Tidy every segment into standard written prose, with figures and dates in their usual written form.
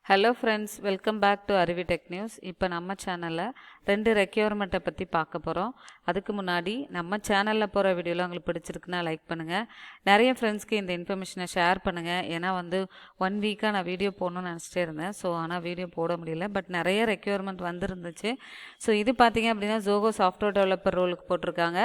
Hello friends, welcome back to Aruvi tech news. இப்போ நம்ம சேனலில் 2 ரெக்யூர்மெண்ட்டை பற்றி பார்க்க போகிறோம். அதுக்கு முன்னாடி நம்ம சேனலில் போகிற வீடியோலாம் உங்களுக்கு பிடிச்சிருக்குன்னா லைக் பண்ணுங்கள். நிறைய ஃப்ரெண்ட்ஸ்க்கு இந்த இன்ஃபர்மேஷனை ஷேர் பண்ணுங்கள். ஏன்னா 1 வீக்காக நான் வீடியோ போடணும்னு நினச்சிட்டே இருந்தேன். ஆனால் வீடியோ போட முடியல. பட் நிறைய ரெக்யூர்மெண்ட் வந்துருந்துச்சு. இது பார்த்தீங்க அப்படின்னா Zoho சாஃப்ட்வேர் டெவலப்பர் ரோலுக்கு போட்டிருக்காங்க.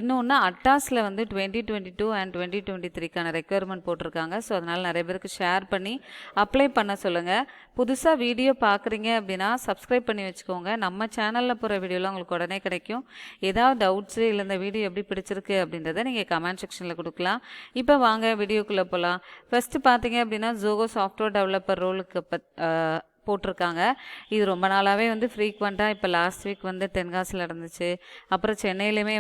இன்னொன்று அட்டாஸில் 2022 அண்ட் 2023க்கான ரெக்யூர்மெண்ட் போட்டிருக்காங்க. அதனால் நிறைய பேருக்கு ஷேர் பண்ணி அப்ளை பண்ண சொல்லுங்கள். புதுசாக வீடியோ பார்க்குறீங்க அப்படின்னா சப்ஸ்கிரைப் பண்ணி வச்சுக்கோங்க. நம்ம சேனலில் போகிற வீடியோலாம் உங்களுக்கு உடனே கிடைக்கும். ஏதாவது டவுட்ஸு இல்லை இந்த வீடியோ எப்படி பிடிச்சிருக்கு அப்படின்றத நீங்கள் கமெண்ட் செக்ஷனில் கொடுக்கலாம். இப்போ வாங்க வீடியோக்குள்ளே போகலாம். ஃபஸ்ட்டு பார்த்தீங்க அப்படின்னா Zoho சாஃப்ட்வேர் டெவலப்பர் ரோலுக்கு போட்டிருக்காங்க. இது ரொம்ப நாளாகவே ஃப்ரீக்வெண்ட்டாக இப்போ லாஸ்ட் வீக் தென்காசியில் நடந்துச்சு. அப்புறம் சென்னையிலுமே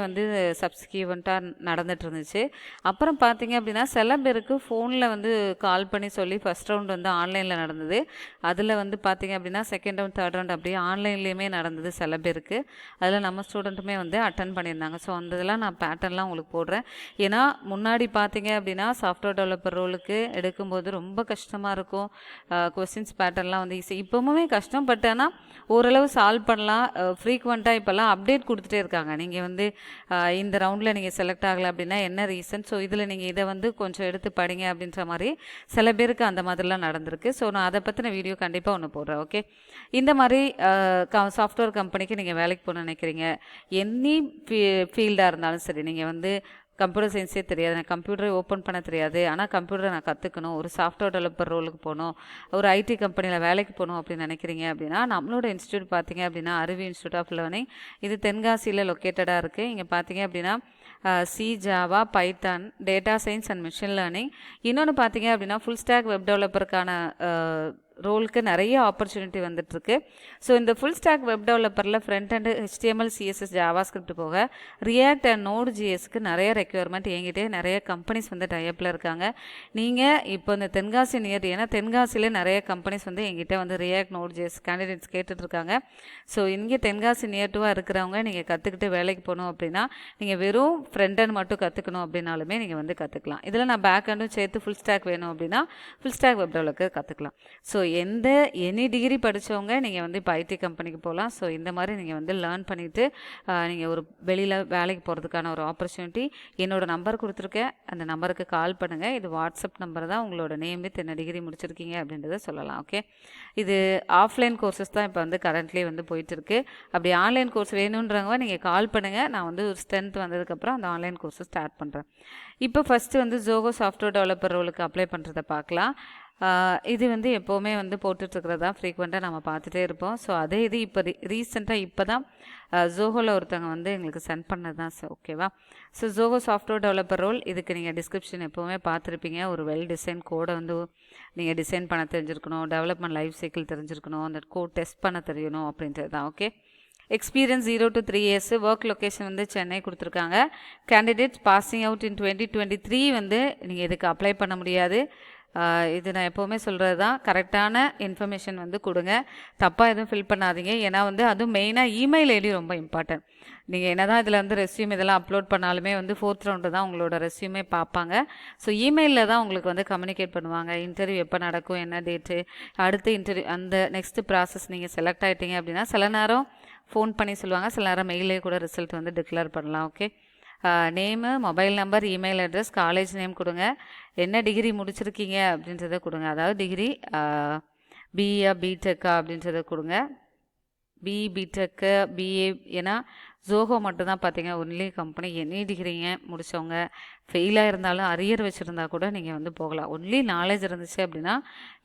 சப்ஸ்கியூவெண்ட்டாக நடந்துட்டு இருந்துச்சு. அப்புறம் பார்த்தீங்க அப்படின்னா சில பேருக்கு ஃபோனில் கால் பண்ணி சொல்லி ஃபஸ்ட் ரவுண்ட் ஆன்லைனில் நடந்தது. அதில் பார்த்தீங்க அப்படின்னா செகண்ட் ரவுண்ட் தேர்ட் ரவுண்ட் அப்படியே ஆன்லைன்லேயுமே நடந்தது சில பேருக்கு. அதில் நம்ம ஸ்டூடெண்ட்டுமே அட்டன் பண்ணியிருந்தாங்க. அந்த இதெல்லாம் நான் பேட்டர்ன்லாம் உங்களுக்கு போடுறேன். ஏன்னா முன்னாடி பார்த்தீங்க அப்படின்னா சாஃப்ட்வேர் டெவலப்பர் ரோலுக்கு எடுக்கும்போது ரொம்ப கஷ்டமாக இருக்கும். கொஸ்டின்ஸ் பேட்டர்ன்லாம் இப்போவுமே கஷ்டம். பட் ஆனால் ஓரளவு சால்வ் பண்ணலாம். ஃப்ரீக்வெண்ட்டாக இப்போல்லாம் அப்டேட் கொடுத்துட்டே இருக்காங்க. நீங்கள் இந்த ரவுண்டில் நீங்கள் செலக்ட் ஆகலை அப்படின்னா என்ன ரீசன், இதில் நீங்கள் இதை கொஞ்சம் எடுத்து படிங்க அப்படின்ற மாதிரி சில பேருக்கு அந்த மாதிரிலாம் நடந்திருக்கு. நான் அதை பற்றின வீடியோ கண்டிப்பாக ஒன்று போடுறேன். ஓகே, இந்த மாதிரி சாஃப்ட்வேர் கம்பெனிக்கு நீங்கள் வேலைக்கு போகணும்னு நினைக்கிறீங்க, எனி ஃபீல்டாக இருந்தாலும் சரி, நீங்கள் கம்ப்யூட்டர் சயின்ஸே தெரியாது, எனக்கு கம்ப்யூட்டரை ஓப்பன் பண்ண தெரியாது, ஆனால் கம்ப்யூட்டரை நான் கற்றுக்கணும், ஒரு சாஃப்ட்வேர் டெவலப்பர் ரோலுக்கு போகணும், ஒரு ஐடி கம்பெனியில் வேலைக்கு போகணும் அப்படின்னு நினைக்கிறீங்க அப்படின்னா நம்மளோட இன்ஸ்டியூட் பார்த்தீங்க அப்படின்னா அருவி இன்ஸ்டியூட் ஆஃப் லேர்னிங். இது தென்காசியில் லொக்கேட்டடாக இருக்குது. இங்கே பார்த்தீங்க அப்படின்னா C, Java, Python, data science and machine learning. இன்னொன்று பார்த்தீங்க அப்படின்னா ஃபுல் ஸ்டாக் வெப் டெவலப்பருக்கான ரோலுக்கு நிறைய ஆப்பர்ச்சுனிட்டி வந்துட்டுருக்கு. இந்த ஃபுல் ஸ்டாக் வெப் டெவலப்பரில் front and HTML, CSS, JavaScript போக ரியாக்ட் அண்ட் நோட் ஜிஎஸ்க்கு நிறைய ரெக்யர்மெண்ட் என்கிட்டே நிறைய கம்பெனிஸ் டைப்பில் இருக்காங்க. நீங்கள் இப்போ இந்த தென்காசி நியர், ஏன்னா தென்காசியில் நிறைய கம்பெனிஸ் என்கிட்ட ரியாக்ட் நோட் ஜிஎஸ் கேண்டிடேட்ஸ் கேட்டுட்ருக்காங்க. இங்கே தென்காசி நியர் டூவாக இருக்கிறவங்க நீங்கள் கற்றுக்கிட்டு வேலைக்கு போகணும் அப்படின்னா நீங்கள் வெறும் ஃப்ரண்ட் அண்ட் மட்டும் கற்றுக்கணும் அப்படின்னாலுமே நீங்கள் கற்றுக்கலாம். இதில் நான் பேக் அண்டும் சேர்த்து ஃபுல் ஸ்டாக் வேணும் அப்படின்னா ஃபுல் ஸ்டாக் வெப் டெவலப்பர் கற்றுக்கலாம். எனி டிகிரி படித்தவங்க நீங்கள் இப்போ ஐடி கம்பெனிக்கு போகலாம். இந்த மாதிரி நீங்கள் லேர்ன் பண்ணிவிட்டு நீங்கள் ஒரு வெளியில் வேலைக்கு போகிறதுக்கான ஒரு ஆப்பர்ச்சுனிட்டி. என்னோடய நம்பர் கொடுத்துருக்கேன், அந்த நம்பருக்கு கால் பண்ணுங்கள். இது வாட்ஸ்அப் நம்பர் தான். உங்களோட நேம் வித் என்ன டிகிரி முடிச்சிருக்கீங்க அப்படின்றத சொல்லலாம். ஓகே, இது ஆஃப்லைன் கோர்சஸ் தான் இப்போ கரண்ட்லி போயிட்டுருக்கு. அப்படி ஆன்லைன் கோர்ஸ் வேணுன்றவங்க நீங்கள் கால் பண்ணுங்கள். நான் ஒரு ஸ்ட்ரென்த் வந்ததுக்கப்புறம் அந்த ஆன்லைன் கோர்ஸை ஸ்டார்ட் பண்ணுறேன். இப்போ ஃபஸ்ட்டு Zoho சாஃப்ட்வேர் டெவலப்பர் ரோலுக்கு அப்ளை பண்ணுறதை பார்க்கலாம். இது எப்போவுமே போட்டுட்ருக்கிறது தான், ஃப்ரீக்வெண்ட்டாக நம்ம பார்த்துட்டே இருப்போம். அதே இது இப்போ ரீசெண்டாக இப்போ தான் Zohoவில் ஒருத்தவங்க எங்களுக்கு சென்ட் பண்ணது தான். ஓகேவா. Zoho சாஃப்ட்வேர் டெவலப்பர் ரோல், இதுக்கு நீங்கள் டிஸ்கிரிப்ஷன் எப்போவுமே பார்த்துருப்பீங்க. ஒரு வெல் டிசைன் கோடை நீங்கள் டிசைன் பண்ண தெரிஞ்சிருக்கணும், டெவலப்மெண்ட் லைஃப் சைக்கிள் தெரிஞ்சிருக்கணும், அந்த கோட் டெஸ்ட் பண்ண தெரியணும் அப்படின்றது தான். Okay, experience 0 to 3 years, work location Chennai கொடுத்துருக்காங்க. கேண்டிடேட்ஸ் பாசிங் அவுட் இன் 2023 நீங்கள் இதுக்கு அப்ளை பண்ண முடியாது. இது நான் எப்போவுமே சொல்கிறது தான். கரெக்டான இன்ஃபர்மேஷன் கொடுங்க, தப்பாக எதுவும் ஃபில் பண்ணாதீங்க. ஏன்னா அதுவும் மெயினாக இமெயில் ஐடி ரொம்ப இம்பார்ட்டன்ட். நீங்கள் என்ன தான் இதில் ரெஸ்யூம் இதெல்லாம் அப்லோட் பண்ணாலுமே 4th ரவுண்டு தான் உங்களோட ரெஸ்யூமே பார்ப்பாங்க. இமெயிலில் தான் உங்களுக்கு கம்யூனிகேட் பண்ணுவாங்க. இன்டர்வியூ எப்போ நடக்கும், என்ன டேட்டு, அடுத்த இன்டர்வியூ, அந்த நெக்ஸ்ட்டு ப்ராசஸ். நீங்கள் செலக்ட் ஆகிட்டீங்க அப்படின்னா சில நேரம் ஃபோன் பண்ணி சொல்லுவாங்க, சில நேரம் மெயிலே கூட ரிசல்ட் டிக்ளேர் பண்ணலாம். Okay, name, mobile number, email address, college name கொடுங்க, என்ன டிகிரி முடிச்சிருக்கீங்க அப்படின்றத கொடுங்க. அதாவது டிகிரி பிஇயா பிடெக்கா அப்படின்றத கொடுங்க. BTech, BA. ஏன்னா Zoho மட்டும்தான் பார்த்தீங்க ஒன்லி கம்பெனி எனி டிகிரிங்க முடித்தவங்க ஃபெயிலாக இருந்தாலும் அரியர் வச்சுருந்தா கூட நீங்கள் போகலாம். ஒன்லி நாலேஜ் இருந்துச்சு அப்படின்னா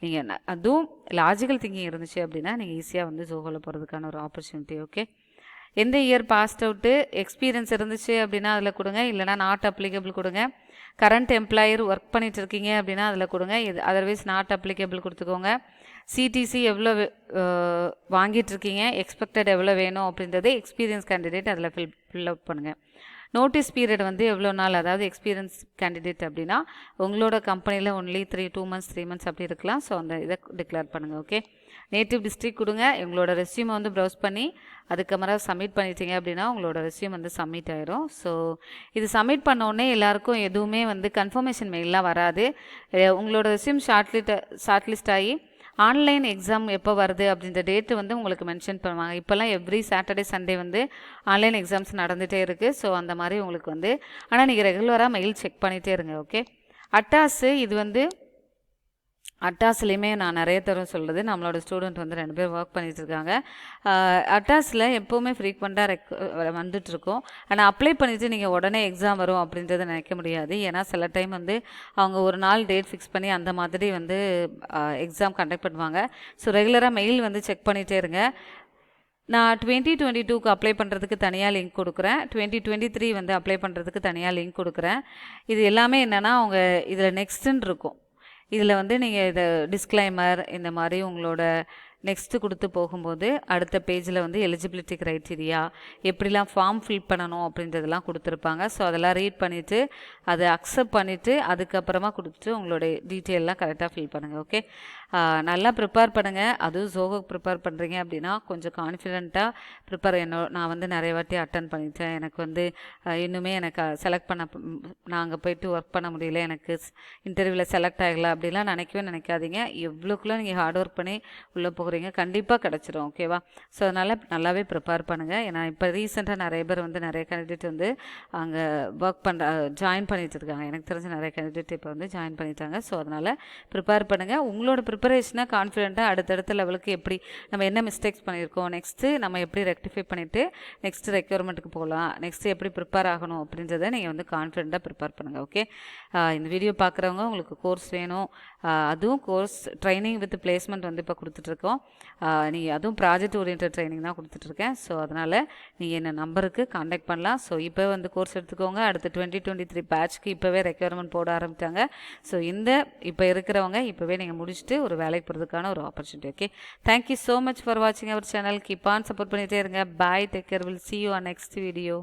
நீங்கள், அதுவும் லாஜிக்கல் திங்கிங் இருந்துச்சு அப்படின்னா நீங்கள் ஈஸியாக Zohoவில் போகிறதுக்கான ஒரு ஆப்பர்ச்சுனிட்டி. ஓகே, எந்த இயர் பாஸ்ட் அவுட்டு, எக்ஸ்பீரியன்ஸ் இருந்துச்சு அப்படின்னா அதில் கொடுங்க, இல்லைனா நாட் அப்ளிகபிள் கொடுங்க. கரண்ட் எம்ப்ளாயர் ஒர்க் பண்ணிட்டு இருக்கீங்க அப்படின்னா அதில் கொடுங்க. இது அதர்வைஸ் நாட் அப்ளிகபிள் கொடுத்துக்கோங்க. சிடிசி எவ்வளோ வாங்கிட்டுருக்கீங்க, எக்ஸ்பெக்டட் எவ்வளோ வேணும் அப்படின்றத எக்ஸ்பீரியன்ஸ் கேண்டிடேட் அதில் ஃபில் அவுட் பண்ணுங்கள். நோட்டீஸ் பீரியட் எவ்வளோ நாள், அதாவது எக்ஸ்பீரியன்ஸ் கேண்டிடேட் அப்படின்னா உங்களோட கம்பெனியில் ஒன்லி 2 months 3 months அப்படி இருக்கலாம். அந்த இதை டிக்ளேர் பண்ணுங்கள். ஓகே, நேட்டிவ் டிஸ்ட்ரிக்ட் கொடுங்க. உங்களோட ரெஸ்யூமை ப்ரௌஸ் பண்ணி அதுக்கப்புறம் சப்மிட் பண்ணிட்டீங்க அப்படின்னா உங்களோட ரெஸ்யூம் சப்மிட் ஆயிரும். இது சப்மிட் பண்ணோடனே எல்லாருக்கும் எதுவுமே கன்ஃபர்மேஷன் மெயிலாம் வராது. உங்களோட ரெஸ்யூம் ஷார்ட்லிஸ்ட் ஆகி ஆன்லைன் எக்ஸாம் எப்போ வருது அப்படின்ற டேட்டு வந்து உங்களுக்கு மென்ஷன் பண்ணுவாங்க. இப்போல்லாம் எவ்ரி சாட்டர்டே சண்டே வந்து ஆன்லைன் எக்ஸாம்ஸ் நடந்துகிட்டே இருக்குது. ஸோ அந்த மாதிரி உங்களுக்கு வந்து ஆனால் நீங்கள் ரெகுலராக மெயில் செக் பண்ணிகிட்டே இருங்க. ஓகே, அட்டாஸு இது வந்து அட்டாஸ்லேயுமே நான் நிறைய தரம் சொல்கிறது, நம்மளோட ஸ்டூடெண்ட் வந்து 2 பேர் ஒர்க் பண்ணிகிட்ருக்காங்க. அட்டாஸில் எப்போவுமே ஃப்ரீக்வெண்ட்டாக வந்துட்டுருக்கோம். ஆனால் அப்ளை பண்ணிவிட்டு நீங்கள் உடனே எக்ஸாம் வரும் அப்படின்றத நினைக்க முடியாது. ஏன்னா சில டைம் வந்து அவங்க ஒரு நாள் டேட் ஃபிக்ஸ் பண்ணி அந்த மாதிரி வந்து எக்ஸாம் கண்டக்ட் பண்ணுவாங்க. ஸோ ரெகுலராக மெயில் வந்து செக் பண்ணிகிட்டே இருங்க. நான் 2022க்கு அப்ளை பண்ணுறதுக்கு தனியாக லிங்க் கொடுக்குறேன். 2023 வந்து அப்ளை பண்ணுறதுக்கு தனியாக லிங்க் கொடுக்குறேன். இது எல்லாமே என்னென்னா அவங்க இதில் நெக்ஸ்ட்டுன்னு இருக்கும். இதில் வந்து நீங்கள் இதை டிஸ்க்ளைமர் இந்த மாதிரி உங்களோட நெக்ஸ்ட்டு கொடுத்து போகும்போது அடுத்த பேஜில் வந்து எலிஜிபிலிட்டி க்ரைட்டீரியா எப்படிலாம் ஃபார்ம் ஃபில் பண்ணணும் அப்படின்றதெல்லாம் கொடுத்துருப்பாங்க. ஸோ அதெல்லாம் ரீட் பண்ணிவிட்டு அதை அக்செப்ட் பண்ணிவிட்டு அதுக்கப்புறமா கொடுத்துட்டு உங்களோட டீட்டெயிலெலாம் கரெக்டாக ஃபில் பண்ணுங்கள். ஓகே, நல்லா ப்ரிப்பேர் பண்ணுங்கள். அதுவும் ஜோஹோ ப்ரிப்பேர் பண்ணுறீங்க அப்படின்னா கொஞ்சம் கான்ஃபிடென்ட்டாக ப்ரிப்பேர். நான் வந்து நிறைய வாட்டி அட்டன் பண்ணிட்டேன். எனக்கு வந்து இன்னுமே எனக்கு செலக்ட் பண்ண நான் அங்கே போய்ட்டு ஒர்க் பண்ண முடியல, எனக்கு இன்டர்வியூவில் செலக்ட் ஆகலை அப்படிலாம் நினைக்கவே நினைக்காதீங்க. எவ்வளோக்குள்ள நீங்கள் ஹார்ட் ஒர்க் பண்ணி உள்ளே போகிறீங்க கண்டிப்பாக கிடச்சிரும். ஓகேவா? ஸோ அதனால் நல்லாவே ப்ரிப்பேர் பண்ணுங்கள். ஏன்னா இப்போ ரீசெண்டாக நிறைய பேர் வந்து நிறைய கேண்டிடேட் வந்து அங்கே ஒர்க் ஜாயின் பண்ணிட்டு இருக்காங்க. எனக்கு தெரிஞ்ச நிறைய கேண்டிடேட் இப்போ வந்து ஜாயின் பண்ணிட்டாங்க. ஸோ அதனால் ப்ரிப்பேர் பண்ணுங்கள். உங்களோட ப்ரிப்பரேஷனாக கான்ஃபிடென்ட்டாக அடுத்தடுத்த லெவலுக்கு எப்படி நம்ம என்ன மிஸ்டேக்ஸ் பண்ணியிருக்கோம், நெக்ஸ்ட்டு நம்ம எப்படி ரெக்டிஃபை பண்ணிவிட்டு நெக்ஸ்ட்டு ரெக்யர்மெண்ட்டுக்கு போகலாம், நெக்ஸ்ட்டு எப்படி ப்ரிப்பேர் ஆகணும் அப்படின்றத நீங்கள் வந்து கான்ஃபிடென்ட்டாக ப்ரிப்பேர் பண்ணுங்கள். ஓகே, இந்த வீடியோ பார்க்குறவங்க உங்களுக்கு கோர்ஸ் வேணும், அதுவும் கோர்ஸ் ட்ரைனிங் வித் பிளேஸ்மெண்ட் வந்து இப்போ கொடுத்துட்ருக்கோம். நீங்கள் அதுவும் ப்ராஜெக்ட் ஓரியன்ட் ட்ரைனிங் தான் கொடுத்துட்ருக்கேன். ஸோ அதனால் நீங்கள் என்ன நம்பருக்கு காண்டாக்ட் பண்ணலாம். ஸோ இப்போ வந்து கோர்ஸ் எடுத்துக்கோங்க. அடுத்து 2023 பேட்ச்க்கு இப்போவே ரெக்யர்மெண்ட் போட ஆரம்பித்தாங்க. ஸோ இப்போ இருக்கிறவங்க இப்போவே நீங்கள் முடிச்சுட்டு ஒரு வேலைக்கு போகிறதுக்கான ஒரு opportunity. Okay, thank you so much for வாட்சிங் our channel. Keep on support பண்ணிகிட்டே இருங்க. Bye, take care, will see you on next video.